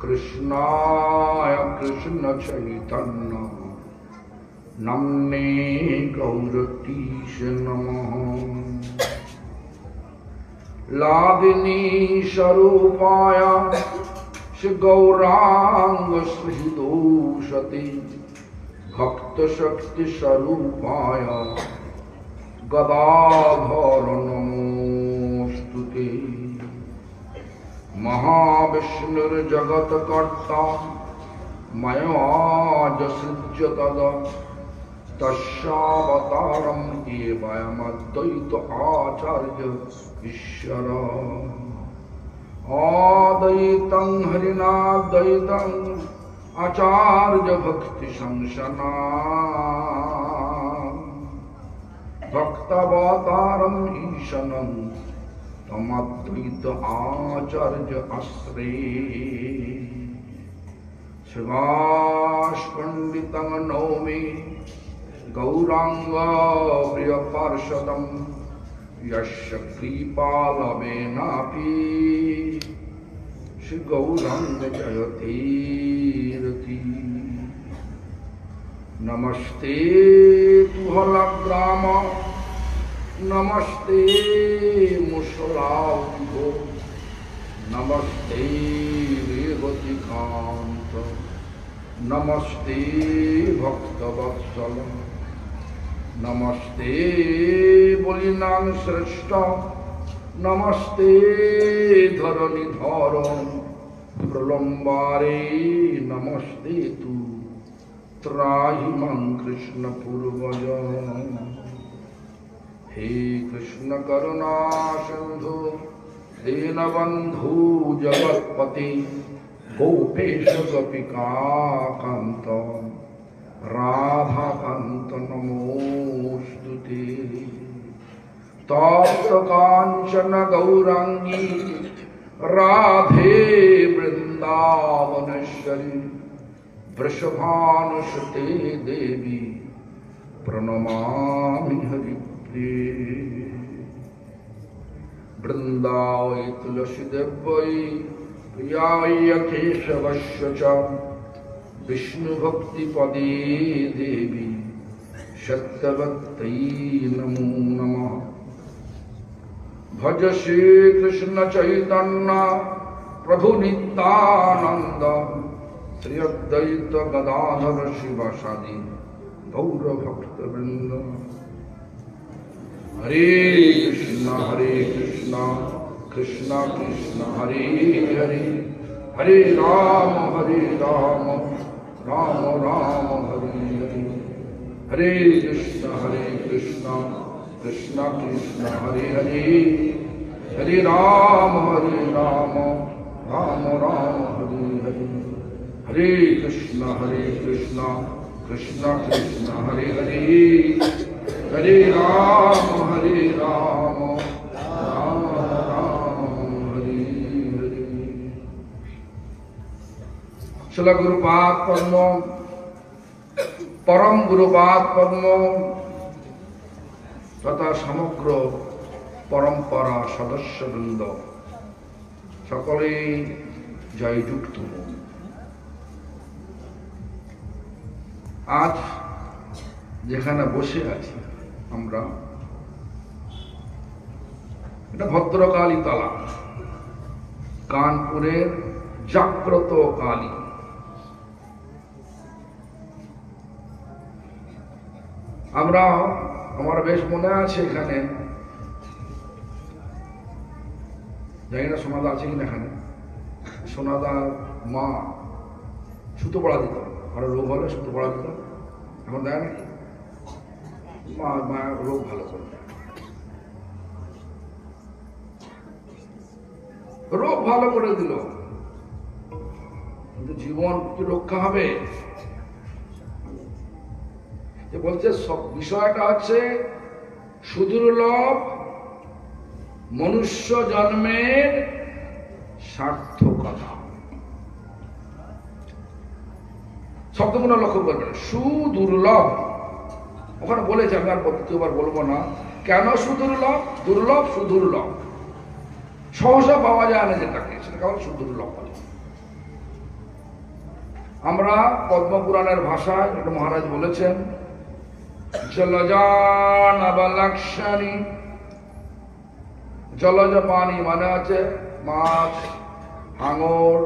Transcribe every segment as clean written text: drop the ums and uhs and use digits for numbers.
कृष्णाय कृष्ण चैतन्य नमने गौरतीश नमः। लादिनी स्वरूपाय श्री गौरांग श्रीदोषते भक्त शक्ति स्वरूपाय गदाधर नमोस्तुते। महाविष्णुर्जगत कर्ता मयाज सृज्य तदा तस्यावतारम् एवमद्वैत आचार्य ईश्वर। अद्वैतं हरिनाद्वैतं आचार्य भक्ति संसना भक्तावतारम् ईशनं तमद्वैत आचार्य आश्रे। शिवास पंडितं नौमि गौरांग प्रिय पार्षदं यस्य कृपालवेनापि श्री गौरांग जयतीरति। नमस्ते तुहलग्राम नमस्ते मुसलाउघो नमस्ते रेवतिकांत नमस्ते भक्तवत्सल नमस्ते बलिनां श्रेष्ठ नमस्ते धरणीधर प्रलम्बारे नमस्ते तु त्राहि मां कृष्ण पूर्वज। हे कृष्ण करुणा सिंधु दीनबंधु जगत्पति गोपेश गोपिका कांत राधा कांत नमोस्तुते। तप्त कांचन गौरांगी राधे वृंदावनेश्वरी वृषभानुसुते देवी प्रणमामि हरिप्रिये। वृंदावै तुलसीदेव्यै प्रियाय केशवस्य च विष्णुभक्तिपदे देवी सत्यवत्यै नमो नमः। भज श्री कृष्ण चैतन्य प्रभु नित्यानंद श्री अद्वैत गदाधर शिवासादि गौर भक्तवृंद। हरे कृष्ण कृष्ण कृष्ण हरे हरे हरे राम राम राम हरे हरे। हरे कृष्ण कृष्ण कृष्ण हरे हरे हरे राम राम राम हरे हरे। हरे कृष्ण कृष्ण कृष्ण हरे हरे हरे राम राम हरे हरे। श्रील गुरुपाद पद्म परम गुरुपाद पद्म तथा समग्र परंपरा सदस्य वृंद सकले जय जुक्त। आज যেখানে বসে আছি আমরা এটা ভদ্রকালী তলা কানপুরের জাগ্রত কালী। আমরা আমার বেশ মনে আছে এখানে জানি না সোনাদা আছে কিনা এখানে সোনাদার মা সুতো পড়া দিত কারো রোগ হলে সুতো পড়া দিত এখন দেয় নাকি মা রোগ ভালো করে রোগ ভালো করে দিল কিন্তু জীবন কি রক্ষা হবে যে বলছে সব বিষয়টা হচ্ছে সুদুর্লভ মনুষ্য জন্মের সার্থকতা। শব্দগুলো লক্ষ্য করবেন সুদুর্লভ ওখানে বলেছে আমি আর দ্বিতীয়বার বলবো না কেন সুদুর্লভ দুর্লভ সুদুর্লভ সহসা পাওয়া যায় না যেটাকে, সেটা কেবল সুদুর্লভ বলে। আমরা পদ্মপুরাণের ভাষায় একটা মহারাজ বলেছেন, জলজানবলক্ষণী, জলজ পানি মানে আছে মাছ, হাঙর,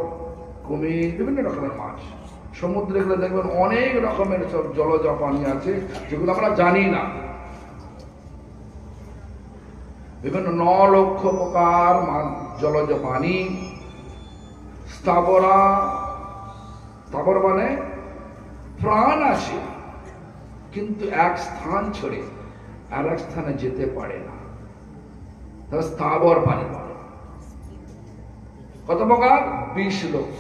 কুমির, বিভিন্ন রকমের মাছ। সমুদ্রে গেলে দেখবেন অনেক রকমের সব জলজ পানি আছে যেগুলো আমরা জানি না। বিভিন্ন 9 লক্ষ প্রকার জলজ পানি। স্থাবরা, স্থাবর মানে প্রাণ আছে কিন্তু এক স্থান ছেড়ে আর এক স্থানে যেতে পারে না, স্থাবর পানি বলে। কত প্রকার? 20 লক্ষ।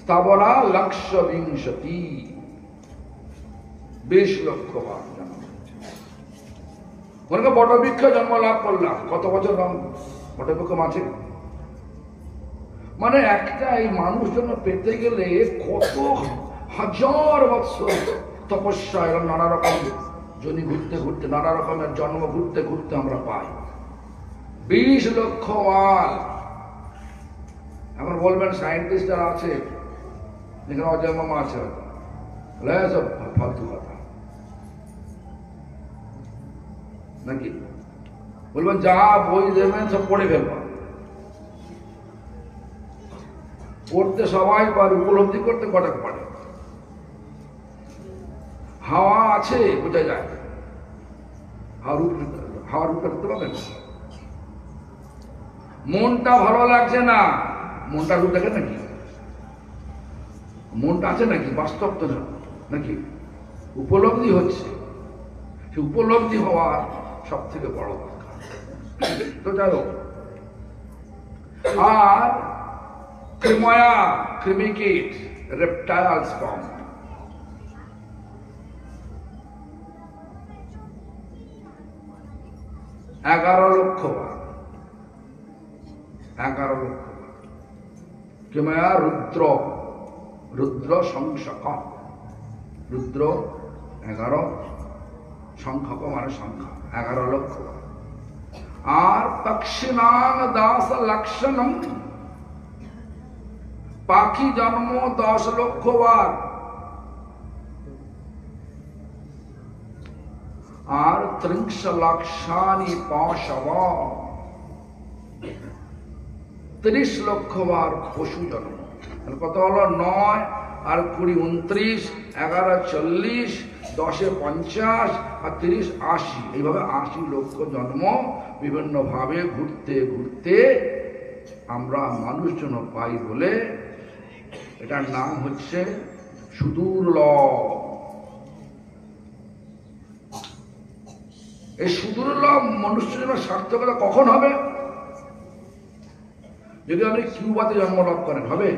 স্থাবরা লক্ষ বিংশতি, 20 লক্ষ বার জন্ম। মনে বটবৃক্ষ জন্ম লাভ করলাম, কত বছর বটবৃক্ষ মাঝে, মানে একটা এই মানুষ জন্য পেতে গেলে কত হাজার বৎসর তপস্যা, এরকম নানা রকম জনি ঘুরতে ঘুরতে, নানা রকমের জন্ম ঘুরতে ঘুরতে আমরা পাই। 20 লক্ষ বার। এখন বলবেন সায়েন্টিস্ট যারা আছে যেখানে অজয় মামা আছে, সব ফালতু কথা নাকি? বলবেন যা বই দেবেন সব পড়ে ফেলবো। পড়তে সবাই পারে, উপলব্ধি করতে কটাক পারে। হাওয়া আছে বোঝা যায়, হাওয়ার রূপ করতে পারবেন। মনটা ভালো লাগছে না, মনটা রূপ দেখে নাকি? মনটা আছে নাকি? বাস্তব তো নাকি? উপলব্ধি হচ্ছে, সে উপলব্ধি হওয়ার সব থেকে বড় দরকার। তো যাই হোক, আর কৃময়া, কৃমিকীট, রেপটাইলস ফর্ম, এগারো লক্ষ বার। 11 লক্ষ বার। কৃময়া রুদ্র, রুদ্র সংখ্যক, রুদ্র 11, সংখ্যক মানে সংখ্যা, 11 লক্ষ বার। আর পক্ষিণাং দাস লক্ষণম, পাখি জন্ম 10 লক্ষ বার। আর 30 লক্ষানি পশব, 30 লক্ষ বার পশু জন্ম। কত হলো? 9 আর 20 29, 11 40, 10 50 আর 30 80, এইভাবে 80 লক্ষ জন্ম বিভিন্ন ভাবে ঘুরতে ঘুরতে আমরা মানুষজন পাই বলে এটার নাম হচ্ছে সুদুর্লভ। এই সুদুর্লভ মনুষ্যজনের সার্থকতা কখন হবে? যদি আপনি কিউবাতে জন্মলাভ করেন, হবে?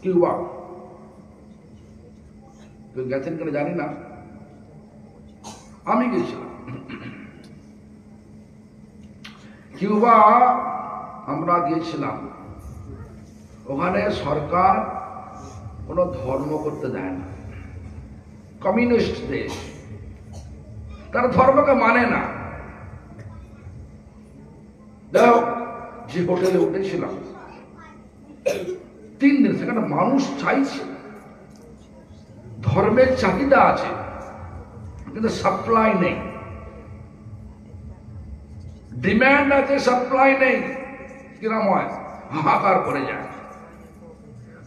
কিউবা তো গেছেন কিনা জানি না, আমি গেছিলাম কিউবা। আমরা গিয়েছিলাম, ওখানে সরকার কোনো ধর্ম করতে দেয় না, কমিউনিস্ট দেশ, তারা ধর্মকে মানে না। দেখো, যে হোটেলে উঠেছিলাম 3 দিন, সেখানে মানুষ চাইছে, ধর্মের চাহিদা আছে কিন্তু সাপ্লাই নেই, ডিম্যান্ড আছে, সাপ্লাই নেই। কিরম হয়? হাহাকার করে যায়।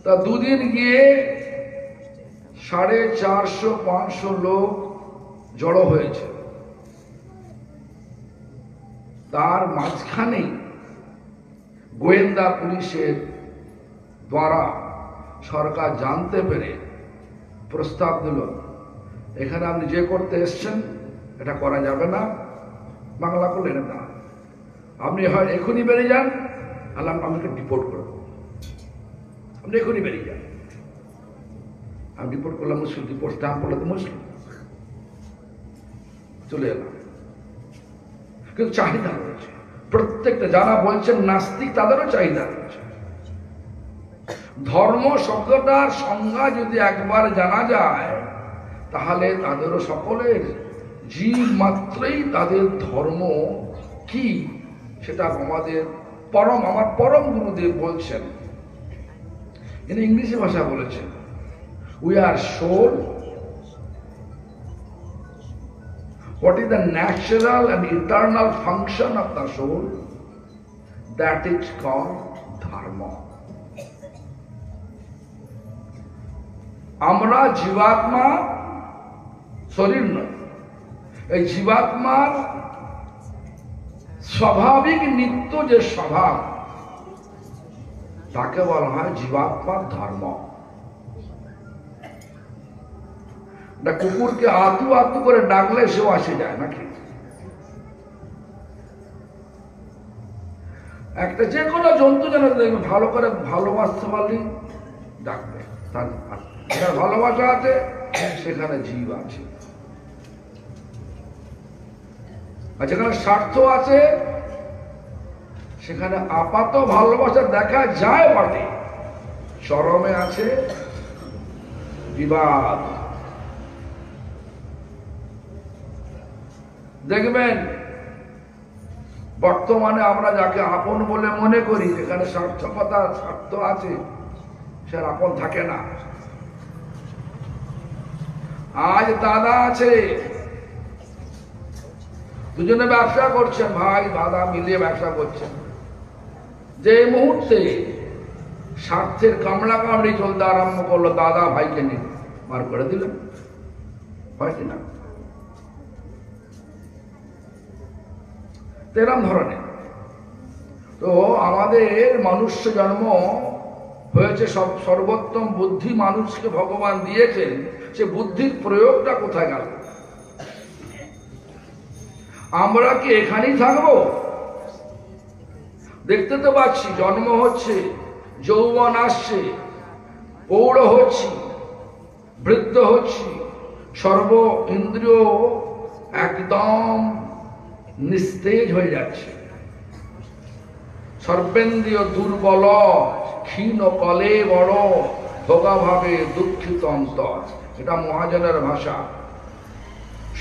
তা 2 দিন গিয়ে 450-500 লোক জড়ো হয়েছে। তার মাঝখানেই গোয়েন্দা পুলিশের দ্বারা সরকার জানতে পেরে প্রস্তাব দিল, এখানে আপনি যে করতে এসছেন এটা করা যাবে না, বাংলা করলে এটা না, আপনি হয় এখনই বেরিয়ে যান, আল্লাহ আমাকে ডিপোর্ট করে দেবো, আপনি এখনই বেরিয়ে যান। আমি ডিপোর্ট করলাম, মুসলিম ডিপোর্ট স্ট্যাম্প করলে তো মুসলিম, চলে এলাম। কিন্তু চাহিদা রয়েছে প্রত্যেকটা, যারা বলছেন নাস্তিক তাদেরও চাহিদা রয়েছে। ধর্ম শব্দটার সংজ্ঞা যদি একবার জানা যায় তাহলে তাদেরও সকলের জীব মাত্রই তাদের ধর্ম কি সেটা আমাদের আমার পরম গুরুদেব বলছেন, ইনি ইংরেজি ভাষা বলেছেন, we are soul, what is the natural and eternal function of the soul? That is called dharma. আমরা জীবাত্মা, শরীর নয়, এই জীবাত্মার স্বাভাবিক নিত্য যে স্বভাব তাকে বলা হয় জীবাত্মার ধর্ম। কুকুরকে আতু আতু করে ডাকলে সেও আসে যায় নাকি? একটা যে কোনো জন্তু যেন দেখবে ভালো করে ভালোবাসতে পারলি ডাকবে, তার ভালোবাসা আছে সেখানে জীব আছে, আর যেখানে স্বার্থ আছে সেখানে আপাত ভালোবাসা দেখা যায় বটে, চরমে আছে বিবাদ। দেখবেন বর্তমানে আমরা যাকে আপন বলে মনে করি, যেখানে স্বার্থকতা স্বার্থ আছে সে আপন থাকে না। আজ দাদা আছে, দুজনে ব্যবসা করছেন, ভাই দাদা মিলিয়ে ব্যবসা করছেন, যে মুহূর্তে স্বার্থের কামড়া কামড়ি চলতে আরম্ভ করলো, দাদা ভাইকে নিয়ে বার করে দিলেন, হয় কিনা? এরম ধরনের। তো আমাদের মনুষ্য জন্ম হয়েছে, সর্বোত্তম বুদ্ধি মানুষকে ভগবান দিয়েছেন, সে বুদ্ধির প্রয়োগটা কোথায় গেল? আমরা কি এখানেই থাকবো? দেখতে তো পাচ্ছি জন্ম হচ্ছে, যৌবন আসছে, পৌঢ় হচ্ছি, বৃদ্ধ হচ্ছি, সর্ব ইন্দ্রিয় একদম নিস্তেজ হয়ে যাচ্ছে, সর্বেন্দ্রিয় দুর্বল, ক্ষীণ কলে বড়, ভোগা ভাবে দুঃখিত অন্তর। এটা মহাজনের ভাষা।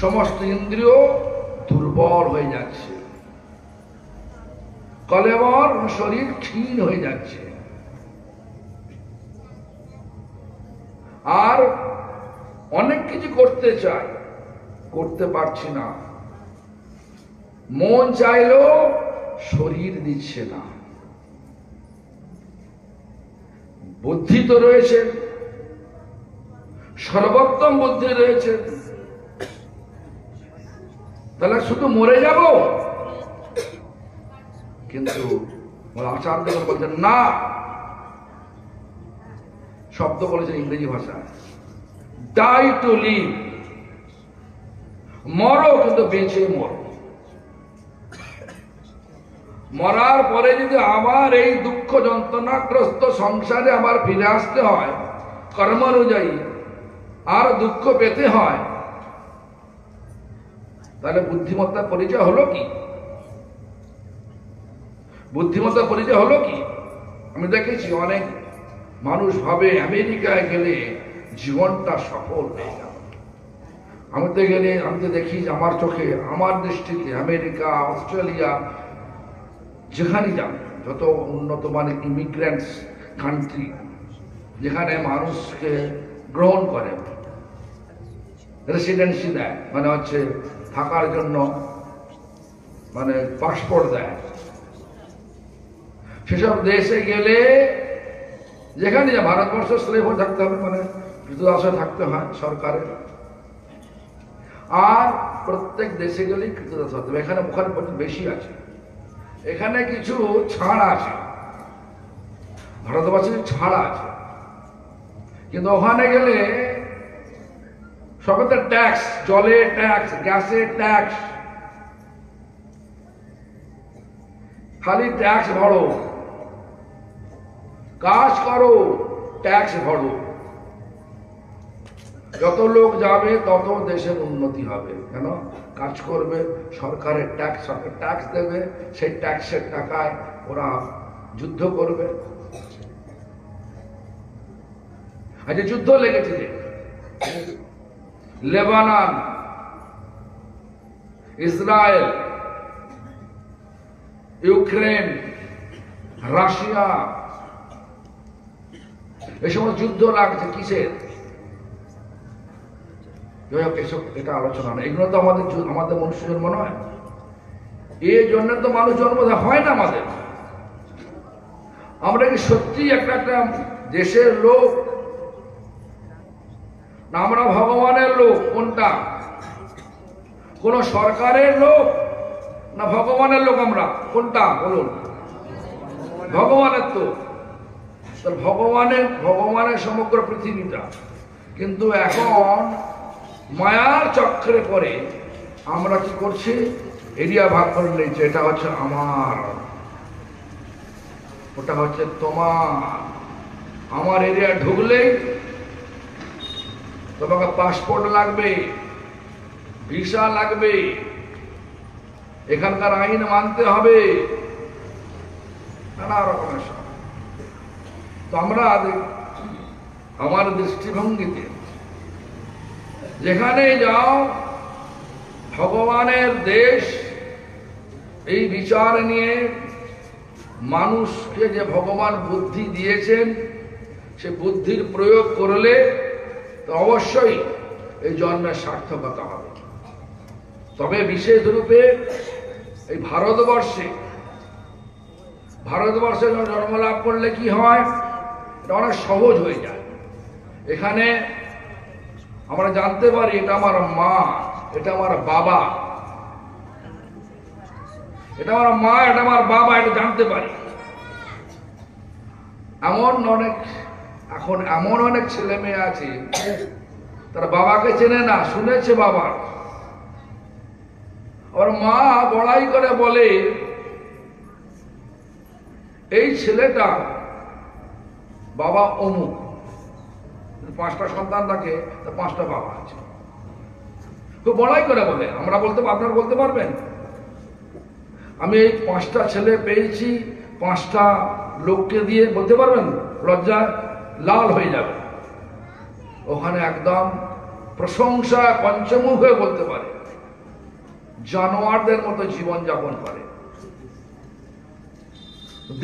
সমস্ত ইন্দ্রিয় দুর্বল হয়ে যাচ্ছে, কলেবর, শরীর ক্ষীণ হয়ে যাচ্ছে, আর অনেক কিছু করতে চাই, করতে পারছি না, মন চাইলেও শরীর দিচ্ছে না। বুদ্ধি তো রয়েছে, সর্বোত্তম বুদ্ধি রয়েছে, তাহলে শুধু মরে যাব? কিন্তু আচার্য বলছেন না, শব্দ বলেছেন ইংরেজি ভাষায়, ডাই টু লিভ, মরো কিন্তু বেঁচে মরো। মরার পরে যদি আবার এই দুঃখ যন্ত্রণাগ্রস্ত সংসারে আবার ফিরে আসতে হয়, কর্ম অনুযায়ী আর দুঃখ পেতে হয়, তাহলে বুদ্ধিমত্তার পরিচয় হলো কি? বুদ্ধিমত্তার পরিচয় হলো কি? আমি দেখেছি অনেক মানুষ ভাবে আমেরিকায় গেলে জীবনটা সফল হয়ে গেল। আমি তো গেলে, আমি তো দেখি আমার চোখে, আমার দৃষ্টিতে আমেরিকা, অস্ট্রেলিয়া, যেখানে যান, যত উন্নত মানের ইমিগ্রেন্টস কান্ট্রি, যেখানে মানুষকে গ্রহণ করে, রেসিডেন্সি দেয়, মানে হচ্ছে থাকার জন্য, মানে পাসপোর্ট দেয়, সেসব দেশে গেলে, যেখানে ভারতবর্ষ স্লেভ হয়ে থাকতে হবে, মানে কৃতদাসে থাকতে হয় সরকারের, আর প্রত্যেক দেশে গেলেই কৃতদাস হতে হবে। এখানে ওখানে বেশি আছে, এখানে কিছু ছাড় আছে, ভারতবর্ষের ছাড় আছে, কিন্তু ওখানে গেলে সবেতে ট্যাক্স, জলে ট্যাক্স, গ্যাসে ট্যাক্স, খালি ট্যাক্স ভরো, কাজ করো, ট্যাক্স ভরো। যত লোক যাবে তত দেশের উন্নতি হবে। কেন? কাজ করবে, সরকারের ট্যাক্স, সরকার ট্যাক্স দেবে, সেই ট্যাক্সের টাকায় ওরা যুদ্ধ করবে। আজকে যুদ্ধ লেগেছে যে লেবানন, ইসরায়েল, ইউক্রেন, রাশিয়া, এই সময় যুদ্ধ লাগছে কিসের? এসব এটা আলোচনা না, এগুলো তো আমাদের মনুষ্য জন্ম নয়। এই জন্য তো মানুষ জন্ম হয় না আমাদের। আমরা কি সত্যি একটা দেশের লোক, না আমরা ভগবানের লোক? কোনটা? কোন সরকারের লোক না ভগবানের লোক? আমরা কোনটা বলুন? ভগবানের তো। ভগবানের সমগ্র পৃথিবীটা। কিন্তু এখন মায়ার চক্রে পরে আমরা কি করছি? এরিয়া ভাগ করে নিয়েছে। এটা হচ্ছে আমার, ওটা হচ্ছে তোমার। আমার এরিয়া ঢুকলেই তোমাকে পাসপোর্ট লাগবে, ভিসা লাগবে, এখানকার আইন মানতে হবে, নানা রকমের সব। তো আমরা আমার দৃষ্টিভঙ্গিতে যেখানে যাও ভগবানের দেশ, এই বিচার নিয়ে মানুষকে যে ভগবান বুদ্ধি দিয়েছেন, সে বুদ্ধির প্রয়োগ করলে তো অবশ্যই এই জন্মের সার্থকতা হবে। তবে বিশেষ রূপে এই ভারতবর্ষে জন্ম লাভ করলে কি হয়? এটা অনেক সহজ হয়ে যায়। এখানে আমরা জানতে পারি এটা আমার মা, এটা আমার বাবা, এটা আমার মা, এটা আমার বাবা, এটা জানতে পারি। এখন এমন অনেক ছেলে মেয়ে আছে তারা বাবাকে চেনে না, শুনেছে বাবার। আর মা বড়াই করে বলে এই ছেলেটা বাবা অমুক, 5টা সন্তান থাকে, 5টা বাবা আছে। তো বড়াই করে বলে। আমরা আপনারা বলতে পারবেন আমি এই 5টা ছেলে পেয়েছি 5টা লোককে দিয়ে? বলতে পারবেন? লজ্জায় লাল হয়ে যাবে। ওখানে একদম প্রশংসা পঞ্চমুখ হয়ে বলতে পারে, জানোয়ারদের মতো জীবন যাপন করে,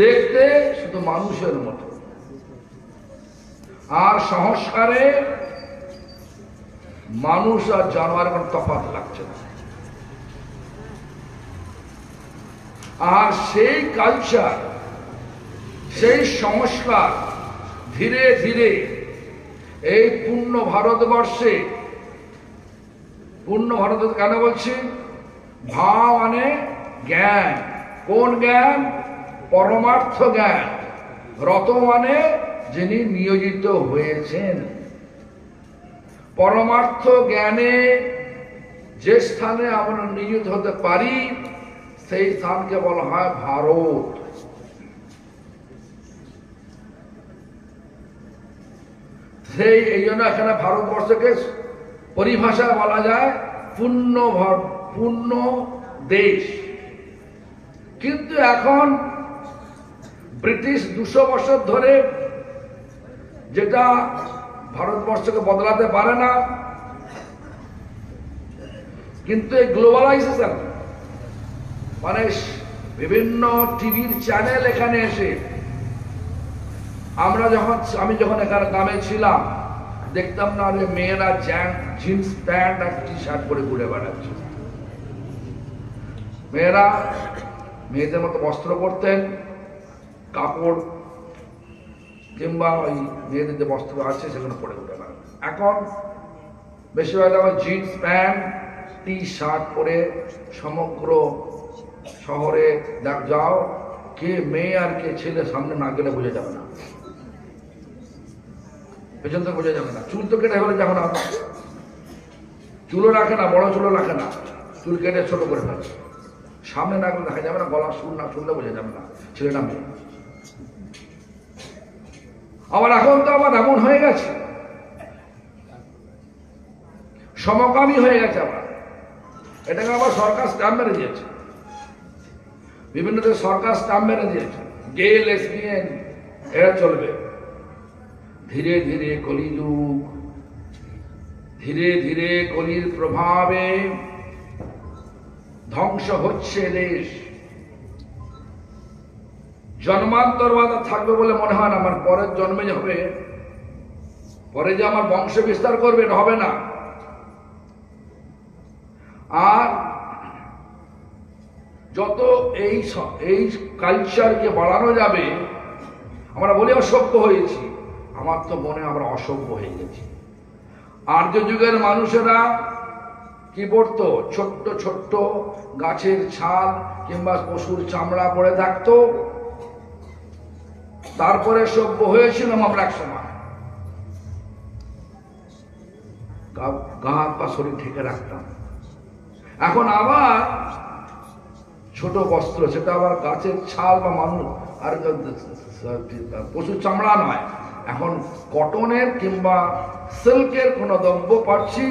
দেখতে শুধু মানুষের মতো। আর সংস্কারে মানুষ আর জানোয়ার কোনো তফাৎ লাগছে না। আর সেই কালচার, সেই সংস্কার ধীরে ধীরে এই পূর্ণ ভারতবর্ষে, পূর্ণ ভারত কেন বলছি? ভা মানে জ্ঞান। কোন জ্ঞান? পরমার্থ জ্ঞান। রত মানে যিনি নিয়োজিত হয়েছেন। পরমার্থ জ্ঞানে যে স্থানে আমরা নিয়োজিত হতে পারি সেই স্থানকে বলা হয় ভারত। এই জন্য এখানে ভারতবর্ষকে পরিভাষায় বলা যায় পূর্ণ দেশ। কিন্তু এখন ব্রিটিশ 200 বছর ধরে যেটা ভারতবর্ষকে বদলাতে পারে না, কিন্তু এই গ্লোবালাইজেশন মানে বিভিন্ন টিভির চ্যানেল এখানে এসে আমি যখন এখানে গ্রামে ছিলাম দেখতাম না যে মেয়েরা জিন্স প্যান্ট আর টি শার্ট পরে ঘুরে বেড়াচ্ছে। মেয়েদের মতো বস্ত্র পরতেন, কাপড় কিংবা ওই মেয়েদের যে বস্ত্র আছে সেগুলো পরে ঘুরে বেড়ান। এখন বেশিরভাগ জিন্স প্যান্ট টি শার্ট পরে সমগ্র শহরে যাও, কে মেয়ে আর কে ছেলে সামনে না গেলে বোঝা যাবে না, পেছন থেকে বোঝা যাবে না। চুল তো কেটে ফেলে, যখন চুলও রাখে না, বড় চুলও রাখে না, চুল কেটে ছোট করে ফেলে, সামনে না গেলে দেখা যাবে না, গলার সুর না শুনলে বোঝা যাবে না ছেলে না মেয়ে। আবার এখন তো আবার এমন হয়ে গেছে, সমকামী হয়ে গেছে। আবার এটাকে আবার সরকার স্ট্যাম্প মেরে দিয়েছে, বিভিন্ন দেশ সরকার স্ট্যাম্প মেরে দিয়েছে, গে লেসবিয়ান এরা চলবে। ধীরে ধীরে কলিযুগ, ধীরে ধীরে কলির প্রভাবে ধ্বংস হচ্ছে দেশ। জন্মান্তরবাদ থাকবে বলে মনে হয় না। আমার পরের জন্মে যে হবে, পরে যে আমার বংশ বিস্তার করবে, এটা হবে না। আর যত এই কালচারকে বাড়ানো যাবে, আমরা বলি অসভ্য হয়েছি, আমার তো মনে আমরা অসভ্য হয়ে গেছি। আর্য যুগের মানুষেরা কি পড়তো? ছোট্ট ছোট্ট গাছের ছাল কিংবা পশুর চামড়া পড়ে থাকতো। তারপরে সভ্য হয়েছিলাম আমরা এক সময়, গা হাত পা শরীর ঢেকে রাখতাম। এখন আবার ছোট বস্ত্র, সেটা আবার গাছের ছাল বা মানুষ আর পশুর চামড়া নয়, এখন কটনের কিংবা সিল্কের কোন দ্রব্য পাচ্ছি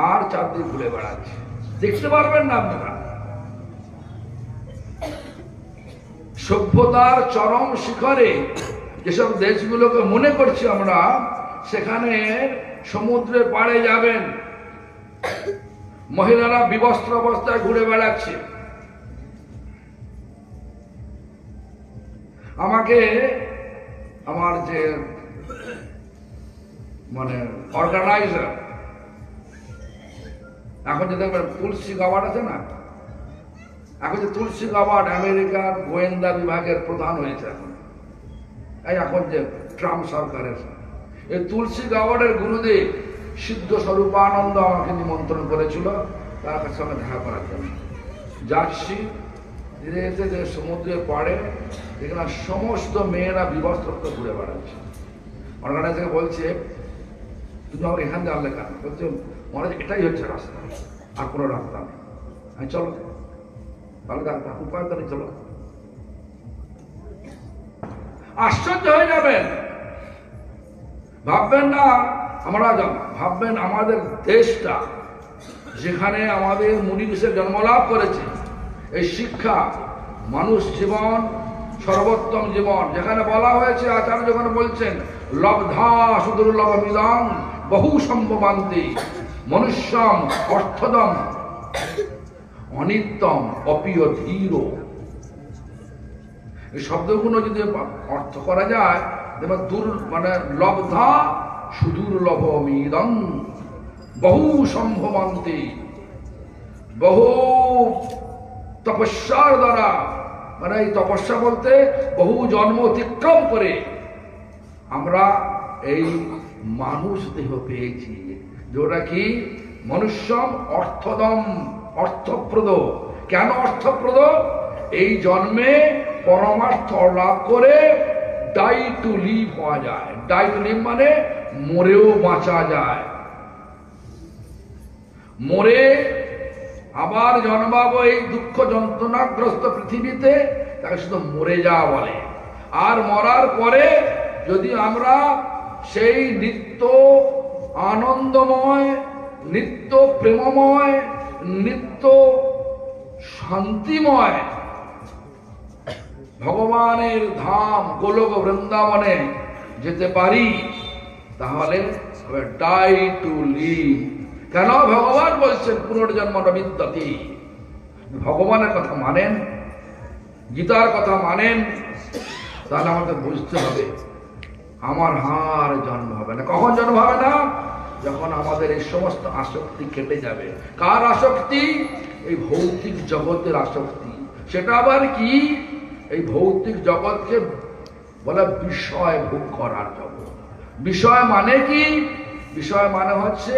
আর চারদিকে ঘুরে বেড়াচ্ছি, দেখতে পারবেন না আপনারা। সভ্যতার চরম শিখরে যেসব দেশগুলোকে মনে করছি আমরা, সেখানে সমুদ্রের পাড়ে যাবেন, মহিলারা বিবস্ত্র অবস্থায় ঘুরে বেড়াচ্ছে। আমাকে আমার যে মানে অর্গানাইজার, এখন যে দেখবেন তুলসী গাওয়ার্ড আছে না, এখন যে তুলসী গাওয়ার্ড আমেরিকার গোয়েন্দা বিভাগের প্রধান হয়েছে এখন যে ট্রাম্প সরকারের, এই তুলসী গাওয়ার্ডের গুরুদেব সিদ্ধ স্বরূপানন্দ আমাকে নিমন্ত্রণ করেছিল তার সঙ্গে দেখা করার জন্য। যাচ্ছি ধীরে ধীরে সমুদ্রের পাড়ে, এখানে সমস্ত মেয়েরা বিবস্ত্র ঘুরে বেড়াচ্ছে। অর্গানাইজার বলছে, তুমি আমাকে এখান দিয়ে আনলে কেন? বলছে মনে হয় এটাই হচ্ছে রাস্তা, আর কোনো রাস্তা নেই। আমি চলো, তাহলে উপায় তো নেই, চলো। আশ্চর্য হয়ে যাবেন, ভাববেন না আমরা ভাববেন আমাদের দেশটা যেখানে আমাদের মুনি ঋষির জন্মলাভ করেছে, এই শিক্ষা মানুষ জীবন সর্বোত্তম জীবন, যেখানে বলা হয়েছে, আচার্য যখন বলছেন লব্ধা সুদুর্লভমিদং বহু সম্ভবান্তি মনুষ্যম অর্থদম অনিত্যম অপিয় ধীর। এই শব্দগুলো যদি অর্থ করা যায়, মানে লব্ধা সুদুর্লভমিদং বহু সম্ভবান্তি, বহু তপস্যার দ্বারা, মানে এই তপস্যা বলতে বহু জন্ম অতিক্রম করে আমরা এই মানুষ দেহ পেয়েছি, যেটা কি মনুষ্যম অর্থদম, অর্থপ্রদ। কেন অর্থপ্রদ? এই জন্মে পরমার্থ লাভ করে ডাই টু লিভ হওয়া যায়। ডাই টু লিভ মানে মরেও বাঁচা যায়, মরে আবার জন্মাবো এই দুঃখ যন্ত্রণাগ্রস্ত পৃথিবীতে, তাকে শুধু মরে যাওয়া বলে। আর মরার পরে যদি আমরা সেই নিত্য আনন্দময়, নিত্য প্রেমময়, নিত্য শান্তিময় ভগবানের ধাম গোলক বৃন্দাবনে যেতে পারি, তাহলে ডাই টু লিভ। কেন ভগবান বলছেন পুনর্জন্ম নবিদ্যতি? ভগবানের কথা মানেন, গীতার কথা মানেন, তাহলে আমাদের বুঝতে হবে আমার হার জন্ম হবে না। কখন জন্ম হবে না? যখন আমাদের এই সমস্ত আসক্তি কেটে যাবে। কার আসক্তি? এই ভৌতিক জগতের আসক্তি। সেটা আবার কি? এই ভৌতিক জগৎকে বলে বিষয় ভোগ করার জগৎ। বিষয় মানে কি? বিষয় মানে হচ্ছে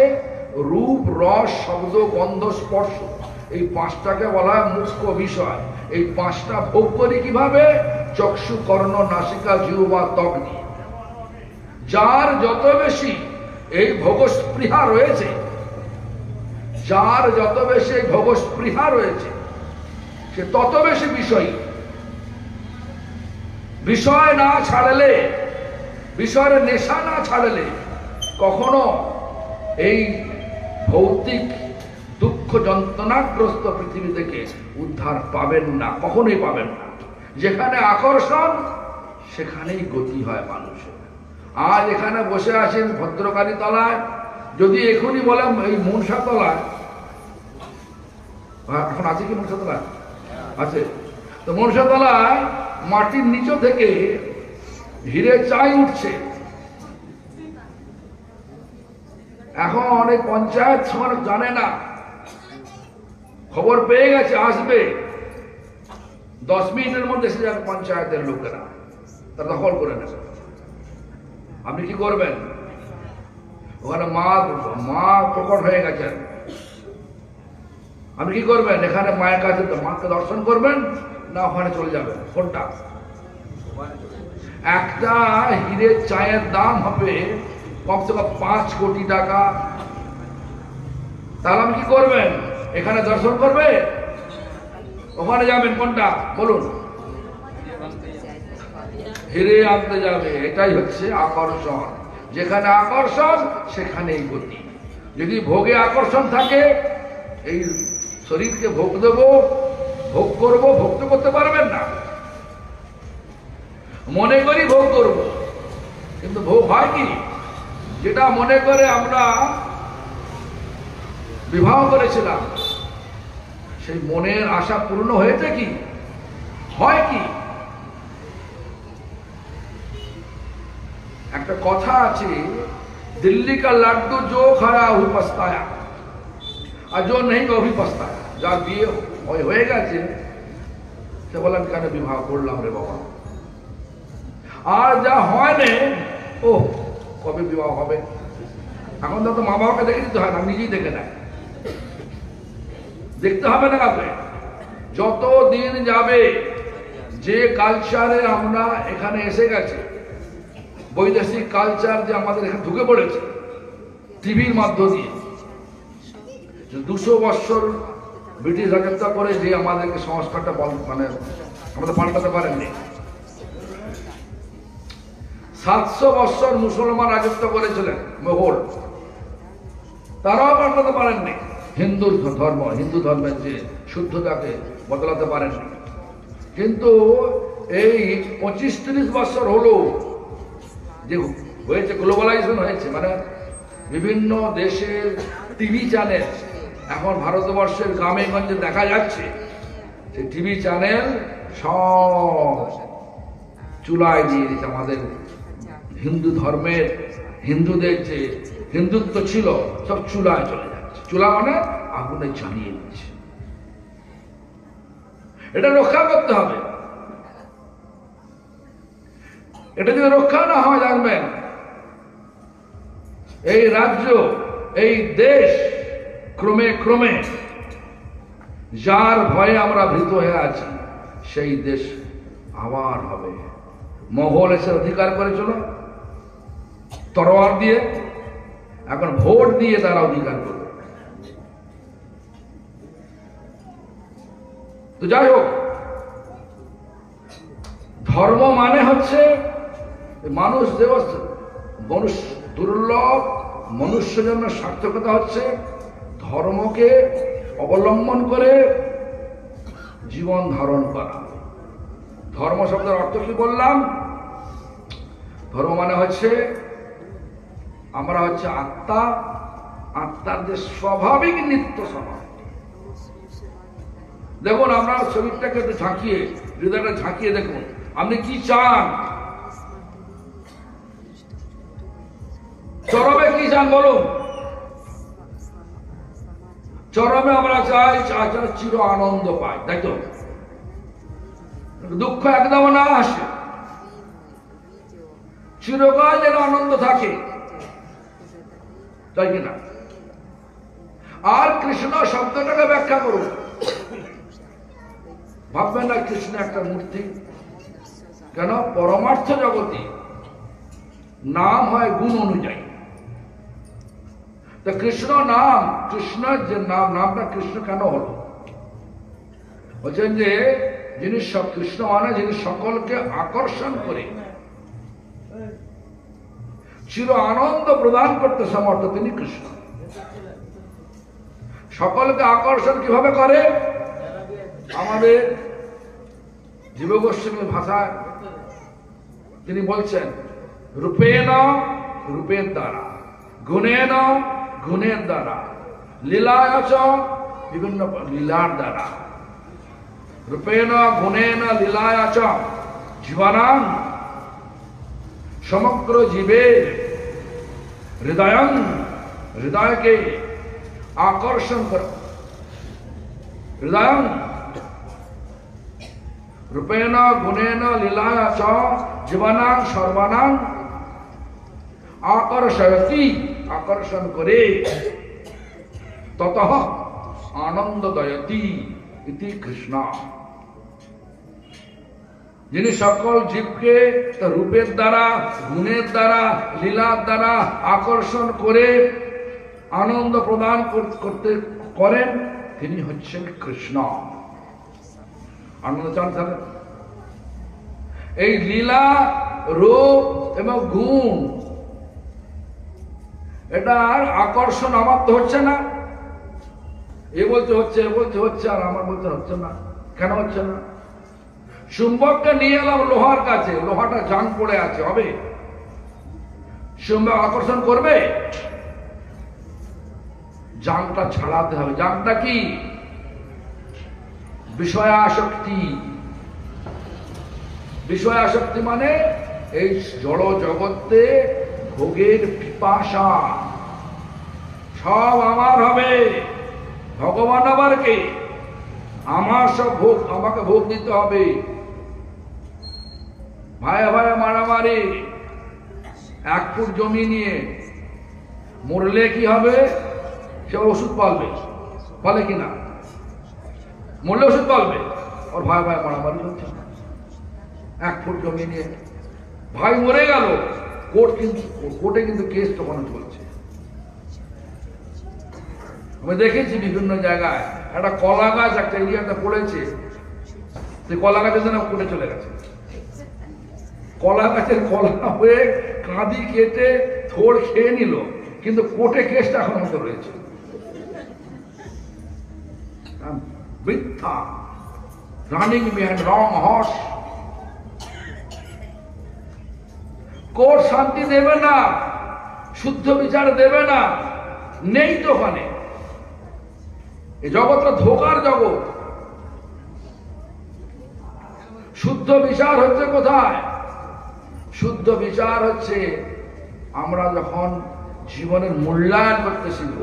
রূপ, রস, শব্দ, গন্ধ, স্পর্শ। এই পাঁচটাকে বলা হয় মুখ্য বিষয়। এই পাঁচটা ভোগ করি কিভাবে? চক্ষু, কর্ণ, নাসিকা, জিহ্বা, ত্বক নিয়ে। যার যত বেশি এই ভোগস্পৃহা রয়েছে, যার যত বেশি এই ভোগস্পৃহা রয়েছে, সে তত বেশি বিষয়ী। বিষয় না ছাড়লে, বিষয়ের নেশা না ছাড়লে কখনো এই ভৌতিক দুঃখ যন্ত্রণাগ্রস্ত পৃথিবী থেকে উদ্ধার পাবেন না, কখনোই পাবেন না। যেখানে আকর্ষণ সেখানেই গতি হয় মানুষের। আজ এখানে বসে আছেন ভদ্রকালী তলায়, যদি এখনই বলেন এই মনসা তলায়, এখন আছে কি মনসা তলায়? আছে তো। মনসা তলায় মাটির নিচ থেকে হিরে চাই উঠছে। এখন অনেক পঞ্চায়েত সমাজ জানে না, খবর পেয়ে গেছে আসবে, 10 মিনিটের মধ্যে এসে যাবে পঞ্চায়েতের লোকেরা, তারা দখল করে নেবে। আপনি কি করবেন? ওখানে মা প্রকট হয়ে গেছেন, আপনি কি করবেন? এখানে মায়ের কাছে মাকে দর্শন করবেন না ওখানে চলে যাবেন? কোনটা? একটা হিরে চায়ের দাম হবে কমসে কম 5 কোটি টাকা। তাহলে আপনি কি করবেন? এখানে দর্শন করবে, ওখানে যাবেন? কোনটা বলুন? হিরে আনতে যাবে। এটাই হচ্ছে আকর্ষণ। যেখানে আকর্ষণ সেখানেই গতি। যদি ভোগে আকর্ষণ থাকে, এই শরীরকে ভোগ দেব, ভোগ করব, ভোগ তো করতে পারবেন না। মনে করি ভোগ করব, কিন্তু ভোগ হয় কি? যেটা মনে করে আমরা বিবাহ করেছিলাম, সেই মনের আশা পূর্ণ হয়েছে কি? হয় কি? একটা কথা আছে, দিল্লি কা লাড্ডু জো খায়া ওহি পস্তায়া, আর জো নেই ওহি পস্তায়া। যার বিয়ে হয়ে গেছে সে বলেন কেন বিবাহ করলাম রে বাবা। আর যা হয় না, ও কবে বিবাহ হবে? এখন তো মা বাবাকে দেখে দিতে হয় না, নিজেই দেখে নেয়। দেখতে হবে না কাউকে। যত দিন যাবে, যে কালচারে আমরা এখানে এসে গেছে, বৈদেশিক কালচার যে আমাদের এখানে ঢুকে পড়েছে টিভির মাধ্য দিয়ে, 200 বৎসর ব্রিটিশ রাজত্ব করে যে আমাদেরকে সংস্কারটা মানে আমাদের পাল্টাতে পারেননি। 700 বৎসর মুসলমান রাজত্ব করেছিলেন মোগল, তারাও পাল্টাতে পারেননি। হিন্দু ধর্মের যে শুদ্ধতাকে বদলাতে পারেননি। কিন্তু এই 25-30 বৎসর হলো যে হয়েছে, গ্লোবালাইজেশন হয়েছে, মানে বিভিন্ন দেশের টিভি চ্যানেল এখন ভারতবর্ষের গ্রামে গঞ্জে দেখা যাচ্ছে। সেই টিভি চ্যানেল সব চুলায় দিয়ে দিচ্ছে। আমাদের হিন্দু ধর্মের, হিন্দুদের যে হিন্দুত্ব ছিল সব চুলায় চলে যাচ্ছে। চুলা মানে আগুনে জ্বালিয়ে দিচ্ছে। এটা রক্ষা করতে হবে। এটা যদি রক্ষা না হয়, জানবেন এই রাজ্য, এই দেশ ক্রমে ক্রমে যার ভয়ে আমরা ভীত হয়ে আছি, সেই দেশ আবার হবে। মোগল এসে অধিকার করেছিল তরোয়ার দিয়ে, এখন ভোট দিয়ে তারা অধিকার করবে। তো যাই হোক, ধর্ম মানে হচ্ছে মানুষ দুর্লভ মনুষ্য জন্য সার্থকতা হচ্ছে ধর্মকে অবলম্বন করে জীবন ধারণ করা। ধর্ম শব্দের অর্থ কি বললাম? ধর্ম মানে হচ্ছে আমরা হচ্ছে আত্মা, আত্মার যে স্বাভাবিক নিত্য স্বভাব। দেখুন, আপনার শরীরটাকে একটু ঝাঁকিয়ে, হৃদয়টা ঝাঁকিয়ে দেখুন, আপনি কি চান? চরমে কি চান বলুন? চরমে আমরা চাই চির আনন্দ পাই, তাই তো? দুঃখ একদম না আসে, চিরকাল যেন আনন্দ থাকে, তাই কিনা? আর কৃষ্ণ শব্দটাকে ব্যাখ্যা করুন। ভাববেন না কৃষ্ণ একটা মূর্তি, কেন? পরমার্থ জগতে নাম হয় গুণ অনুযায়ী। তো কৃষ্ণ নাম, কৃষ্ণের যে নামটা কৃষ্ণ কেন হলো? বলছেন যে যিনি কৃষ্ণ মানে যিনি সকলকে আকর্ষণ করে চির আনন্দ প্রদান করতে সমর্থ, তিনি কৃষ্ণ। সকলকে আকর্ষণ কিভাবে করে? আমাদের জীব গোস্বামীর ভাষায় তিনি বলছেন, রূপেণ রূপের দ্বারা, গুণেন গুণের দ্বারা, লীলায়চ বিভিন্ন লীলার দ্বারা। রূপেণ গুণেন লীলায়চ, জীবানাং সমগ্র জীবের হৃদয়ং হৃদয়কে আকর্ষণ করা, হৃদয়ং রূপেণ গুণেন লীলায়া চ জীবানাং সর্বানাং আকর্ষয়তি, আকর্ষণ করে ততঃ আনন্দদয়তি ইতি কৃষ্ণ। যিনি সকল জীবকে রূপের দ্বারা গুণের দ্বারা লীলার দ্বারা আকর্ষণ করে আনন্দ প্রদান করতে করেন তিনি হচ্ছেন কৃষ্ণ। আনন্দ চান তাহলে এই লীলা রূপ এবং গুণ এটার আকর্ষণ আমার তো হচ্ছে না, এ বলতে হচ্ছে এ বলতে হচ্ছে আর আমার বলতে হচ্ছে না। কেন হচ্ছে না? চুম্বককে নিয়ে এলাম লোহার কাছে, লোহাটা জাং পড়ে আছে, হবে? চুম্বক আকর্ষণ করবে? জাংটা ছাড়াতে হবে। জাংটা কি? বিষয়াসক্তি। বিষয়াসক্তি মানে এই জড় জগতে ভোগের পিপাসা। সব আমার হবে, ভগবান আবার কে? আমার সব ভোগ, আমাকে ভোগ দিতে হবে। ভাইয়া ভাইয়া মারামারি, 1 ফুট জমি নিয়ে মরলে কি হবে? সে ওষুধ পালবে, বলে কিনা? মরলে ওষুধ পালবে, আর ভাই ভাই মারামারি হচ্ছে 1 ফুট জমি নিয়ে। ভাই মরে গেল, কোর্টে কিন্তু কেস তখন চলছে। আমি দেখেছি বিভিন্ন জায়গায় একটা কলা গাছ একটা এরিয়াতে পড়েছে, সেই কলা গাছের জন্য কোর্টে চলে গেছে। কলা গাছের কলা হয়ে কাঁদি কেটে থোড় খেয়ে নিল, কিন্তু কোর্টে কেসটা এখন মতো রয়েছে। মিথ্যা, রানিং বিহাইন্ড রং হর্স। কোর্ট শান্তি দেবে না, শুদ্ধ বিচার দেবে না, নেই তো ওখানে। এই জগৎটা ধোকার জগৎ। শুদ্ধ বিচার হচ্ছে কোথায়? শুদ্ধ বিচার হচ্ছে আমরা যখন জীবনের মূল্যায়ন করতে শিখব।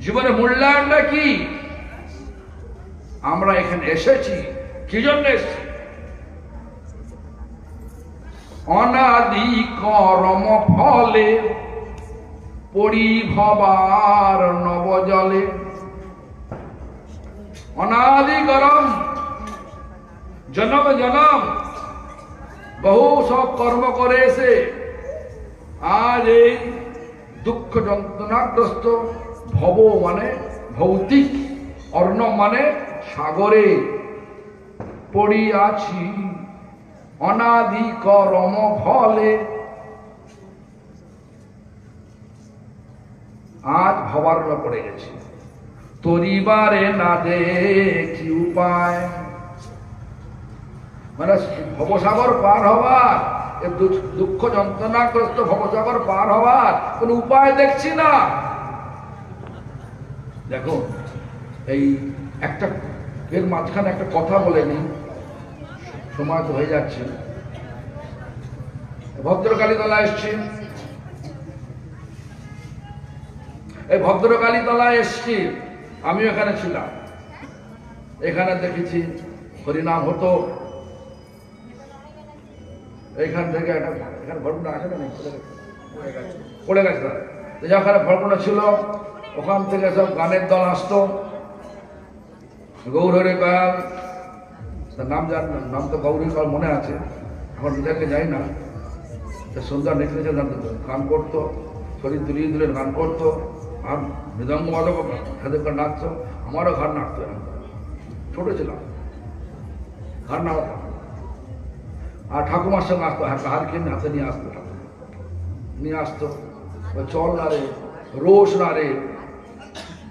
জীবনের মূল্যায়নটা কি? আমরা এখানে এসেছি কি জন্য এসেছি? অনাদি কর্ম ফলে পরিভবার নবজলে। অনাদি করম, জনম জনম বহু সব কর্ম করে এসে আজ এই দুঃখ যন্ত্রণাগ্রস্ত ভব মানে ভৌতিক, অর্ণব মানে সাগরে পড়িয়াছি। অনাদি কর্ম ফলে আজ ভবার পড়ে গেছি। তরিবারে না দেখি উপায়, মানে ভবসাগর পার হবার, দুঃখ যন্ত্রণাগ্রস্ত ভবসাগর পার হবার কোন উপায় দেখছি না। দেখো এই একটা এর মাঝখানে একটা কথা বলে নি, সময় তো হয়ে যাচ্ছে। ভদ্রকালীতলা এসছি, এই ভদ্রকালীতলায় এসছি, আমি এখানে ছিলাম। এখানে দেখেছি হরিনাম হতো। এইখান থেকে একটা এখানে ভরপুনা আছে না, পড়ে গেছে। যেখানে ভরপুনা ছিল ওখান থেকে সব গানের দল আসতো। গৌরহরি কয়াল, নাম নাম তো গৌরী কয়াল মনে আছে, এখন বিদায়কে যাই না। সন্ধ্যা নেচে গান করতো, শরীর দুলিয়ে দুলিয়ে গান করতো, আর মৃদঙ্গ বাদক হাতে করে নাচতো। আমারও ঘাড় নাচতো, ছোট ছিলাম, ঘাড় নাড়াতাম। আর ঠাকুমার সঙ্গে আসতো, হার কিনে হাতে নিয়ে আসতো, নিয়ে আসতো। চল না রে, রোষ না রে,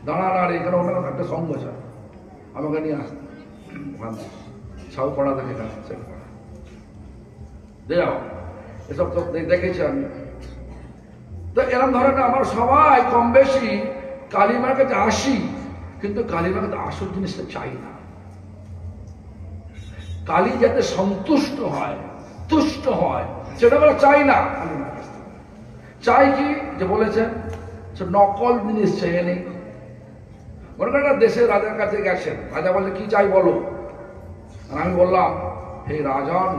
দাঁড়া না রে, এখানে অন্য একটা সঙ্গ আছে, আমাকে নিয়ে আসতো। ছাউ পড়া থেকে দেও, এসব তো দেখেছি আমি। তো এরকম ধরনের আমার সবাই কম বেশি কালীমার কাছে আসি, কিন্তু কালীমার কাছে আসল জিনিসটা চাই না। কালী যাতে সন্তুষ্ট হয়, তুষ্ট হয়, সেটা আমরা চাই না। চাই কি যে বলেছেন নকল জিনিস চেয়ে নেই। মনে করেন একটা দেশের রাজার কাছে গেছেন, রাজা বলে কি চাই বলো। আর আমি বললাম হে রাজন,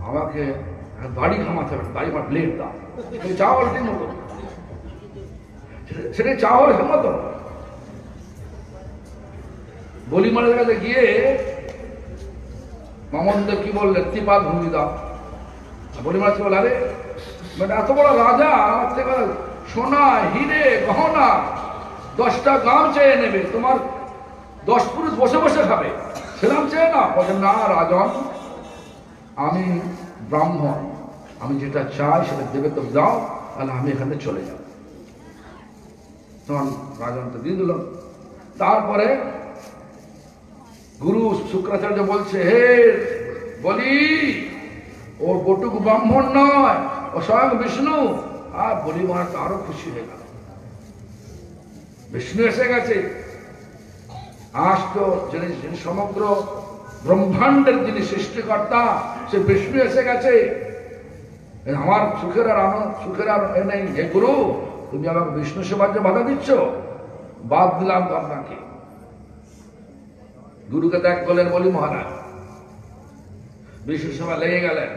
আমাকে দাড়ি খামাতে হবে, দাড়ি আমার ব্লেড দাও। চা হল ঠিক মতো, সেটাই চা হল ঠিক মতো। বলি মারের কাছে গিয়ে মামনদেব কি বললেন, ত্রিপাদ ভূমি দাও। বলি মার বলে আরে এত বড় রাজা আমার থেকে সোনা হিরে গহনা 10টা গ্রাম চেয়ে নেবে, তোমার 10 পুরুষ বসে বসে খাবে, সেরাম চেয়ে না। বলেন না রাজন, আমি ব্রাহ্মণ, আমি যেটা চাই সেটা দেবে তো দাও, তাহলে আমি এখান থেকে চলে যাব। তখন রাজন তো দিয়ে দিল। তারপরে গুরু শুক্রাচার্য বলছে হে বলি, ও বটুক ব্রাহ্মণ নয়, ও স্বয়ং বিষ্ণু। আর বলি মহারাজ আরো খুশি হয়ে গেল, বিষ্ণু এসে গেছে। আজ তো যিনি সমগ্র ব্রহ্মাণ্ডের যিনি সৃষ্টিকর্তা, সে বিষ্ণু এসে গেছে। আমার সুখের আর সুখের আর নেই। হে গুরু, তুমি আমাকে বিষ্ণু সেবার যে বাধা দিচ্ছ, বাদ দিলাম তো আপনাকে। গুরুকে ত্যাগ করলেন বলি মহারাজ, বিষ্ণু সেবা লেগে গেলেন।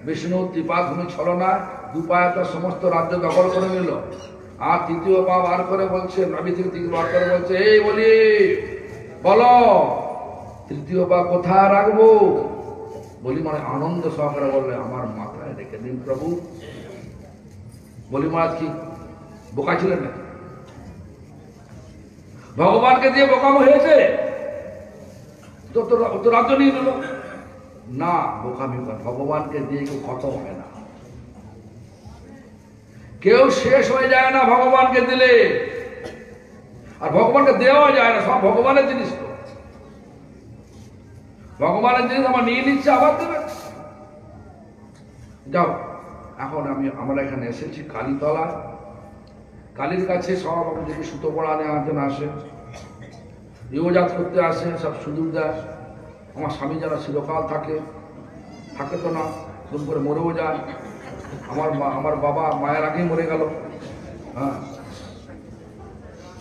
বিষ্ণু ত্রিপাদ ভূমি ছলনায় দুপায়তা সমস্ত রাজ্য দখল করে নিল। আর তৃতীয় পা বার করে বলছে, নবী থেকে তৃতীয় বার করে বলছে, এই বলি বলো তৃতীয় পা কোথায় রাখবো। বলি মানে আনন্দ সহকারে বললে, আমার মাথায় রেখে দিন প্রভু। বলি মহারাজ কি বোকা ছিলেন না? ভগবানকে দিয়ে বোকামো হয়েছে তো রাজ্য নিয়ে নিল না। বোকামি ভগবানকে দিয়ে কেউ খতম হয় না, কেউ শেষ হয়ে যায় না ভগবানকে দিলে। আর ভগবানকে দেওয়া যায় না, সব ভগবানের জিনিস। তো ভগবানের জিনিস আমার নিয়ে নিচ্ছে, আবার দেবে। যাও, এখন আমরা এখানে এসেছি কালীতলা। কালীর কাছে সব যদি সুতো পড়া নেওয়ার জন্য আসে, ইহজাত করতে আসে, সব সুযোগ দেয়। আমার স্বামী যারা চিরকাল থাকে তো না, দুম করে মরেও যায়। আমার বাবা মায়ের আগেই মরে গেল। হ্যাঁ,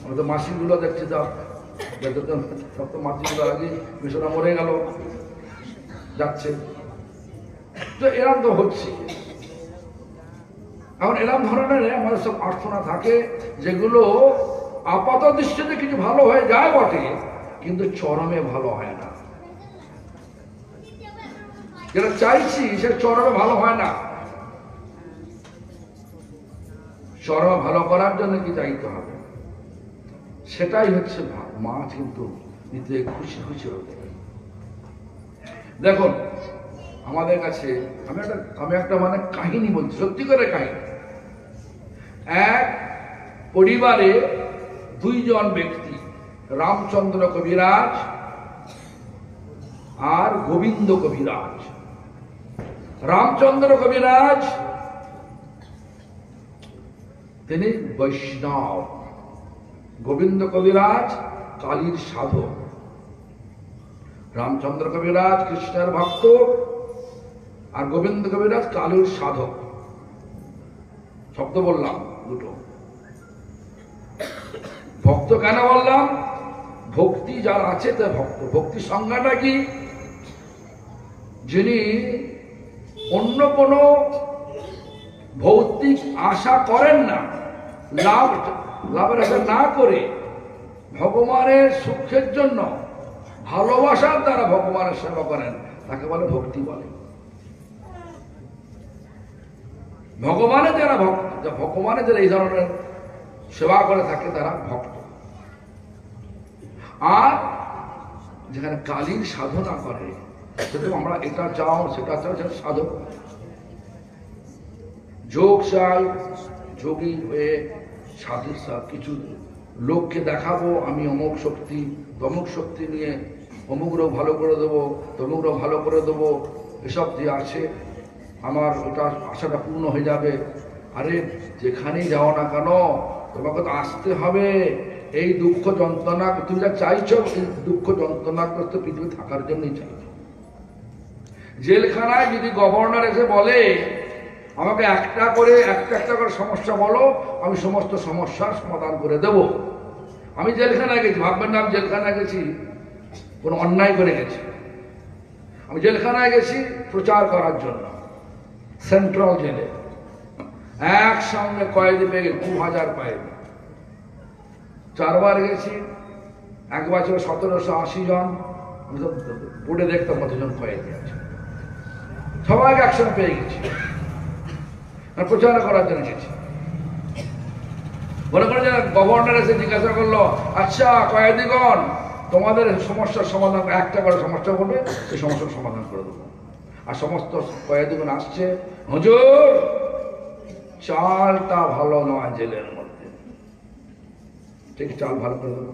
আমাদের মাসিগুলো দেখছি তো, সব তো মাসিগুলো আগে মিশরা মরে গেল, যাচ্ছে। তো এরম তো হচ্ছে। এখন এরম ধরনের আমাদের সব প্রার্থনা থাকে, যেগুলো আপাত দৃষ্টিতে কিছু ভালো হয়ে যায় বটে, কিন্তু চরমে ভালো হয় না। যেটা চাইছি সে চরমে ভালো হয় না। চরমে ভালো করার জন্য কি চাইতে হবে, সেটাই হচ্ছে মা কিন্তু নিতে খুশি খুশি হতে। দেখুন আমাদের কাছে আমি একটা মানে কাহিনী বলছি, সত্যি করে কাহিনী। এক পরিবারে 2 জন ব্যক্তি, রামচন্দ্র কবিরাজ আর গোবিন্দ কবিরাজ। রামচন্দ্র কবিরাজ তিনি বৈষ্ণব, গোবিন্দ কবিরাজ কালীর সাধক। রামচন্দ্র কবিরাজ কৃষ্ণের ভক্ত, আর গোবিন্দ কবিরাজ কালীর সাধক। শব্দ বললাম দুটো। ভক্ত কেন বললাম? ভক্তি যার আছে তা ভক্ত। ভক্তি সংজ্ঞাটা কি? যিনি অন্য কোনো ভৌতিক আশা করেন না, লাভের আশা না করে ভগবানের সুখের জন্য ভালোবাসার দ্বারা ভগবানের সেবা করেন, তাকে বলে ভক্তি বলে। ভগবানের যারা ভক্ত, ভগবানের যারা এই ধরনের সেবা করে থাকে তারা ভক্ত। আর যেখানে কালীর সাধনা করে, সেটা আমরা এটা চাও সেটা চাও, সেটা সাধক। যোগ চাই, যোগী হয়ে সাধু কিছু লোককে দেখাবো আমি অমুক শক্তি তমুক শক্তি নিয়ে অমুকরাও ভালো করে দেবো, তমুকরাও ভালো করে দেবো, এসব যে আছে আমার ওটা আশাটা পূর্ণ হয়ে যাবে। আরে যেখানেই যাও না কেন তোমাকে তো আসতে হবে। এই দুঃখ যন্ত্রণা তুমি যা চাইছো, এই দুঃখ যন্ত্রণাগ্রস্ত পৃথিবী থাকার জন্যই চাইছো। জেলখানায় যদি গভর্নর এসে বলে আমাকে একটা করে সমস্যা বলো, আমি সমস্ত সমস্যার সমাধান করে দেব। আমি জেলখানায় গেছি, ভাববেন না আমি জেলখানায় গেছি কোনো অন্যায় করে গেছি। আমি জেলখানায় গেছি প্রচার করার জন্য। সেন্ট্রাল জেলে একসঙ্গে কয়েদি পেয়ে গেছি 2000 কয়েদি। 4 বার গেছি, এক বছর 1780 জন। আমি তো বোর্ডে দেখতাম কতজন কয়েদি আছে, সবাইকে একসঙ্গে পেয়ে গেছি, প্রচার করার জন্য গেছি। মনে করে যেন গভর্নর এসে জিজ্ঞাসা করলো, আচ্ছা কয়েদিগণ, তোমাদের সমস্যার সমাধান, একটা করে সমস্যা বলবে, সেই সমস্যার সমাধান করে দেবো। আর সমস্ত কয়েদিগণ আসছে, হুজুর চালটা ভালো নয় জেলের মধ্যে, ঠিক চাল ভালো করে দেবো।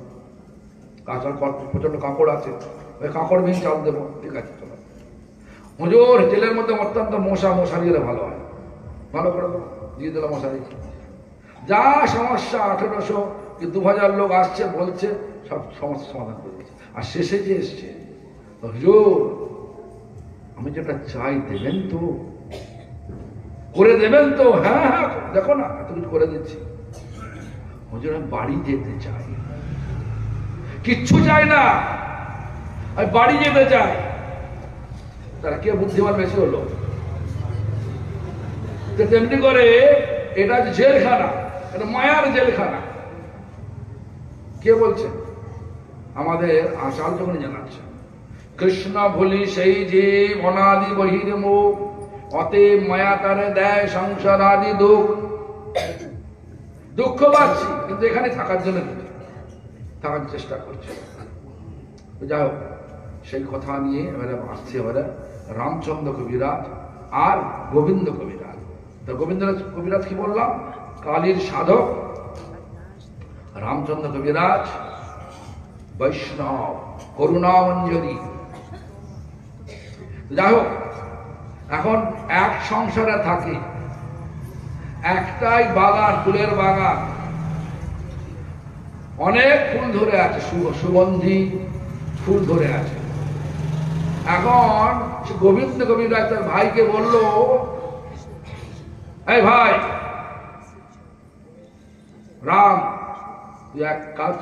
কাঁচা প্রচন্ড কাঁকড় আছে, ওই কাঁকড়বিহীন চাল দেবো, ঠিক আছে চলো। হুজুর জেলের মধ্যে অত্যন্ত মশারি দিলে ভালো হয়, ভালো করে দেবো, দিয়ে দিলাম মশারি। যা সমস্যা 1800 কি 2000 লোক আসছে বলছে, সব সমস্যার সমাধান করে দিচ্ছে। আর শেষে যে এসছে, হুজুর আমি যেটা চাই দেবেন তো, করে দেবেন তো? হ্যাঁ হ্যাঁ দেখো না এত কিছু করে দিচ্ছি। হুজুর আমি বাড়ি যেতে চাই, কিচ্ছু চাই না, আমি বাড়ি যেতে চাই। তারা কে বুদ্ধিমান বেশি হলো? তেমনি করে এটা জেলখানা, এটা মায়ার জেলখানা। কে বলছে? আমাদের আচার যখন জানাচ্ছে, কৃষ্ণ ভুলি সেই জীব অনাদি বহির্মুখ, অতএব মায়া তারে দেয় সংসার আদি দুঃখ। দুঃখ পাচ্ছি কিন্তু এখানে থাকার জন্য থাকার চেষ্টা করছে। যাই হোক, সেই কথা নিয়ে এবারে আসছে এবারে রামচন্দ্র কবিরাজ আর গোবিন্দ কবিরাজ। তো গোবিন্দ কবিরাজ কি বললাম? কালীর সাধক। রামচন্দ্র কবিরাজ বৈষ্ণব, করুণামঞ্জরি। যাই হোক, এখন এক সংসারে থাকে, একটাই বাগান, ফুলের বাগান, অনেক ফুল ধরে আছে, সুগন্ধি ফুল ধরে আছে। এখন গোবিন্দ কবিরাজ তার ভাইকে বলল, এই ভাই রাম, তুই এক কাজ,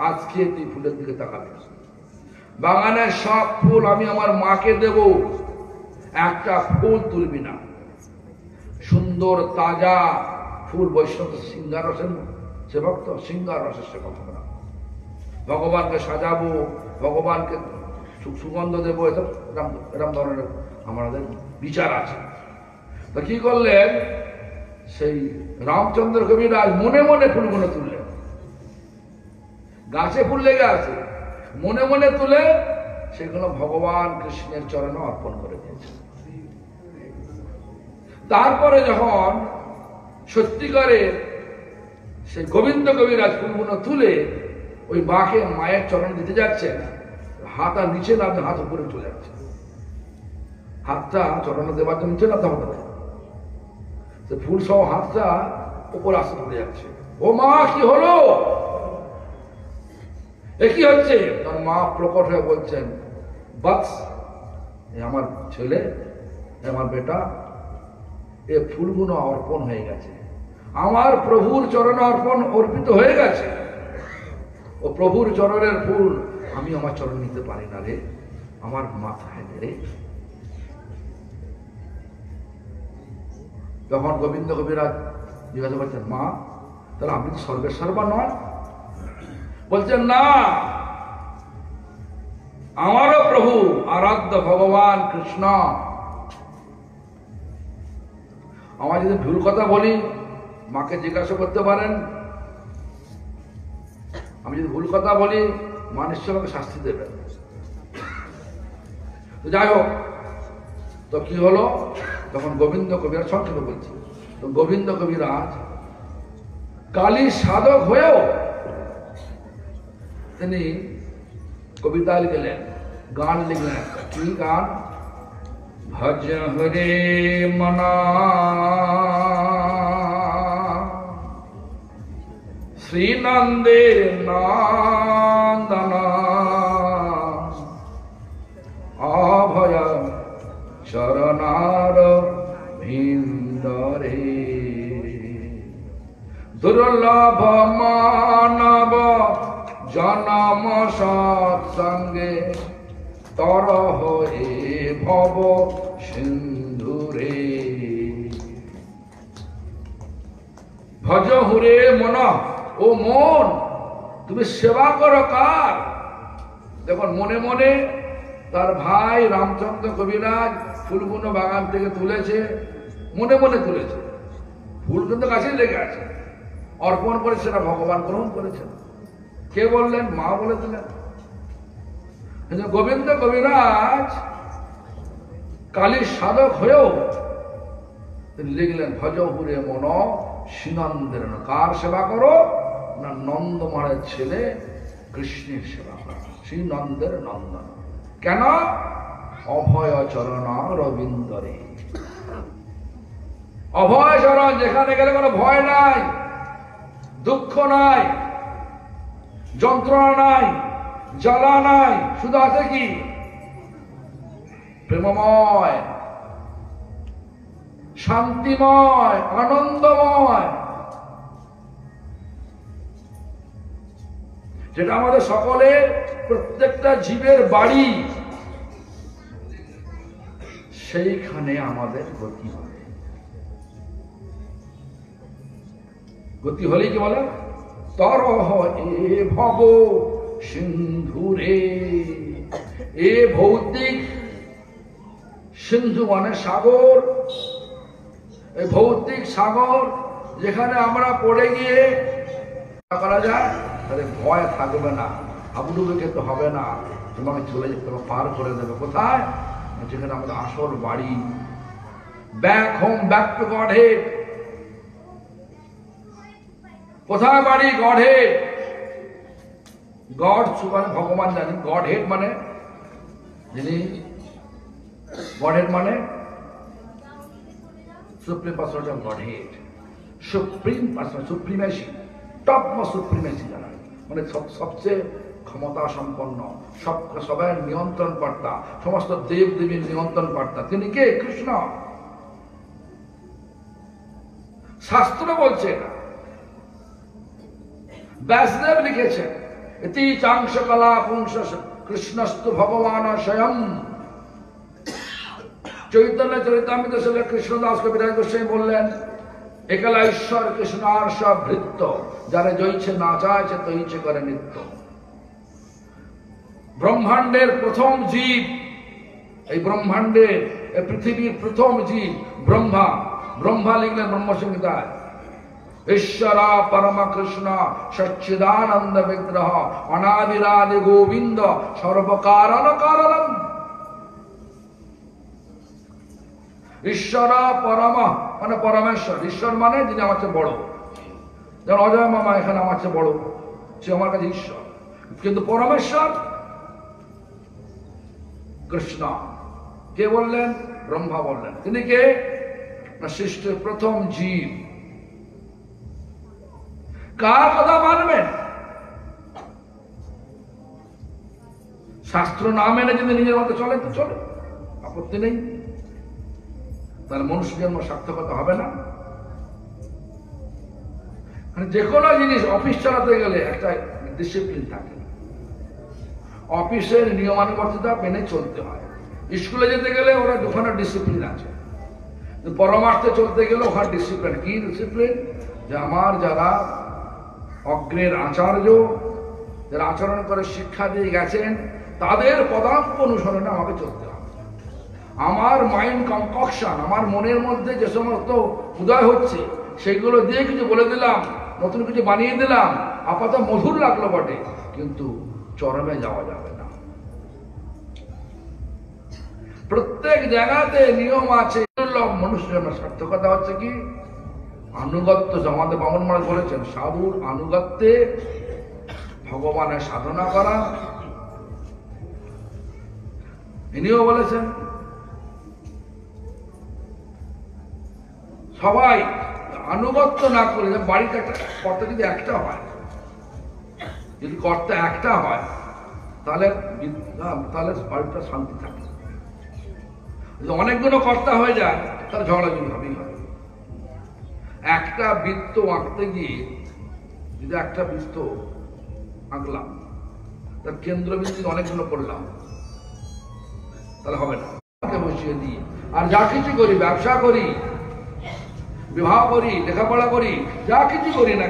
আজকে তুই ফুলের দিকে তাকাবি, বাগানের সব ফুল আমি আমার মাকে দেব, একটা ফুল তুলবি না। সুন্দর তাজা ফুল, বৈষ্ণব সিঙ্গার রসের সেবক তো, সিঙ্গার রসের সেবক আমরা, ভগবানকে সাজাবো, ভগবানকে সুগন্ধ দেবো, এরকম ধরনের আমাদের বিচার আছে। তো কি করলেন, সেই রামচন্দ্র কবিরাজ মনে মনে ফুলগুলো তুললেন। গাছে ফুল লেগে আছে, মনে মনে তুলে সেগুলো ভগবান কৃষ্ণের চরণে অর্পণ করে দিয়েছে। তারপরে যখন সত্যিকারের সেই গোবিন্দ কবিরাজ ফুলগুলো তুলে ওই মাকে, মায়ের চরণ দিতে যাচ্ছে, হাত আর নিচে না, হাত উপরে চলে যাচ্ছে, হাতটা চরণে দেওয়ার জন্য নিচে নামতে হবে, ফুল সহ হাতটা উপর আসতে পড়ে যাচ্ছে। ও মা, কি হলো? এ কি হচ্ছে? তার মা প্রকট হয়ে বলছেন, বাস আমার ছেলে, আমার বেটা, এ ফুলগুলো অর্পণ হয়ে গেছে, আমার প্রভুর চরণে অর্পিত হয়ে গেছে। ও প্রভুর চরণের ফুল আমি আমার চরণ নিতে পারি না রে, আমার মাথায় রে। তখন গোবিন্দ কবিরাজ জিজ্ঞাসা করছেন, মা তাহলে আপনি তো সর্বেশ্বরবা নয়? বলছেন, না, আমারও প্রভু আরাধ্য ভগবান কৃষ্ণ। আমার যদি ভুল কথা বলি মাকে জিজ্ঞাসা করতে পারেন, আমি যদি ভুল কথা বলি মা নিশ্চয় আমাকে শাস্তি দেবেন। তো যাই হোক, তো কি হলো, তখন গোবিন্দ কবিরাজ, সংক্ষেপ বলছি, তো গোবিন্দ কবিরাজ কালী সাধক হয়েও তিনি কবিতা লিখলেন, গান লিখলেন। কি গান? ভজ হরে মনা শ্রীনন্দের নন্দনা অভয় দুর্লভ মানব জনম সৎসঙ্গে তর হয়ে ভব সিন্ধুরে। ভজ হুরে মন, ও মন তুমি সেবা করো কার? দেখুন মনে মনে তার ভাই রামচন্দ্র কবিরাজ ফুলগুলো বাগান থেকে তুলেছে, মনে মনে তুলেছে, ফুল কিন্তু গাছেই লেগে আছে, অর্পণ করে সেটা ভগবান গ্রহণ করেছেন। কে বললেন? মা বলে দিলেন। গোবিন্দ কবিরাজ কালীর সাধক হয়েও তিনি লিখলেন ভজ হুরে মন শ্রীনন্দের। কার সেবা করো? না নন্দমানের ছেলে কৃষ্ণের সেবা করো, শ্রীনন্দের নন্দন। কেন? অভয় চরণ রবীন্দ্রে। অভয় চরণ, যেখানে গেলে কোনো ভয় নাই, দুঃখ নাই, যন্ত্রণা নাই, জ্বালা নাই, শুধু আছে কি? প্রেমময়, শান্তিময়, আনন্দময়, যেটা আমাদের সকলের প্রত্যেকটা জীবের বাড়ি, সেইখানে আমাদের গতি হবে। গতি হলেই কি বলে? তরহ এ ভব সিন্ধুরে। এ ভৌতিক সিন্ধু মানে সাগর, এই ভৌতিক সাগর যেখানে আমরা পড়ে গিয়ে করা যায়, তাহলে ভয় থাকবে না, হাবুডুবু খেতে হবে না, তোমাকে চলে যেতে হবে, পার করে দেবে। কোথায়? যেখানে আমাদের আসল বাড়ি। Back home, back to god head. কোথায় বাড়ি? God head. গড মানে ভগবান জানি, গড হেড মানে যিনি, গড হেড মানে supreme person of god head, supreme person, supremacy, top most supremacy জানা, মানে সবচেয়ে ক্ষমতা সম্পন্ন, সবার নিয়ন্ত্রণ কর্তা, সমস্ত দেব দেবীর নিয়ন্ত্রণ কর্তা। তিনি কে? কৃষ্ণ। শাস্ত্র বলছে না, ব্যাসদেব লিখেছেন, ইতি চাংশ কলা পুংস কৃষ্ণস্তু ভগবান স্বয়ং। চৈতন্য চরিতামৃত ছেলে কৃষ্ণদাস কবিরাজ গোস্বামী বললেন, একলা ঈশ্বর কৃষ্ণ আর সব ভৃত্য, যারা জয়ছে না চাইছে তৈছে করে নিত্য। ব্রহ্মাণ্ডের প্রথম জীব, এই ব্রহ্মাণ্ডের, এই পৃথিবীর প্রথম জীব ব্রহ্মা। ব্রহ্মা লিখলেন ব্রহ্মসংহিতায়, ঈশ্বরা পরম কৃষ্ণ সচ্চিদানন্দ বিগ্রহ অনাদিরাদি গোবিন্দ সর্বকারণ কারণম। ঈশ্বর পরম মানে পরমেশ্বর, ঈশ্বর মানে যিনি আমার চেয়ে বড়। যেমন অজয় মামা এখানে আমার চেয়ে বড়, সে আমার কাছে ঈশ্বর। কিন্তু পরমেশ্বর কৃষ্ণ। কে বললেন? ব্রহ্মা বললেন। তিনি কে? না সৃষ্টির প্রথম জীব। কার কথা মানবেন? শাস্ত্র না মেনে যদি নিজের মতো চলে তো চলে, আপত্তি নেই, তার মনুষ্য জন্ম সার্থকতা হবে না। মানে যে কোনো জিনিস, অফিস চালাতে গেলে একটা ডিসিপ্লিন থাকে, অফিসের নিয়মানুবর্তিতা মেনে চলতে হয়। স্কুলে যেতে গেলে ওরা দুখানা ডিসিপ্লিন আছে, পরমার্থে চলতে গেলে ওখানে ডিসিপ্লিন। কি ডিসিপ্লিন? যে আমার যারা অগ্রের আচার্য, যারা আচরণ করে শিক্ষা দিয়ে গেছেন, তাদের পদাঙ্ক অনুসরণে আমাকে চলতে হবে। আমার মাইন্ড কনককশন, আমার মনের মধ্যে যে সমস্ত উদয় হচ্ছে সেগুলো দিয়ে কিছু বলে দিলাম, নতুন কিছু বানিয়ে দিলাম, আপাতত মধুর লাগলো বটে, কিন্তু চরমে যাওয়া যাবে না। প্রত্যেক জায়গাতে নিয়ম আছে। মনুষ্যের সার্থকতা হচ্ছে কি? আনুগত্য। আমাদের বামন মহারাজ বলেছেন, সাধুর আনুগত্যে ভগবানের সাধনা করা। ইনিও বলেছেন সবাই আনুগত্য না করে, বাড়িতে একটা কর্তা যদি একটা হয়, যদি কর্তা একটা হয় তাহলে বাড়িটা শান্তি থাকে। যদি অনেকগুলো কর্তা হয়ে যায় তাহলে ঝগড়াঝাটি হবেই হবে। একটা বৃত্ত আঁকতে গিয়ে যদি একটা বৃত্ত আঁকলাম, তার কেন্দ্রবিন্দু অনেকগুলো করলাম, তাহলে হবে না। বসিয়ে দিই, আর যা কিছু করি, ব্যবসা করি, বিবাহ করি, লেখাপড়া করি, যা কিছু করি না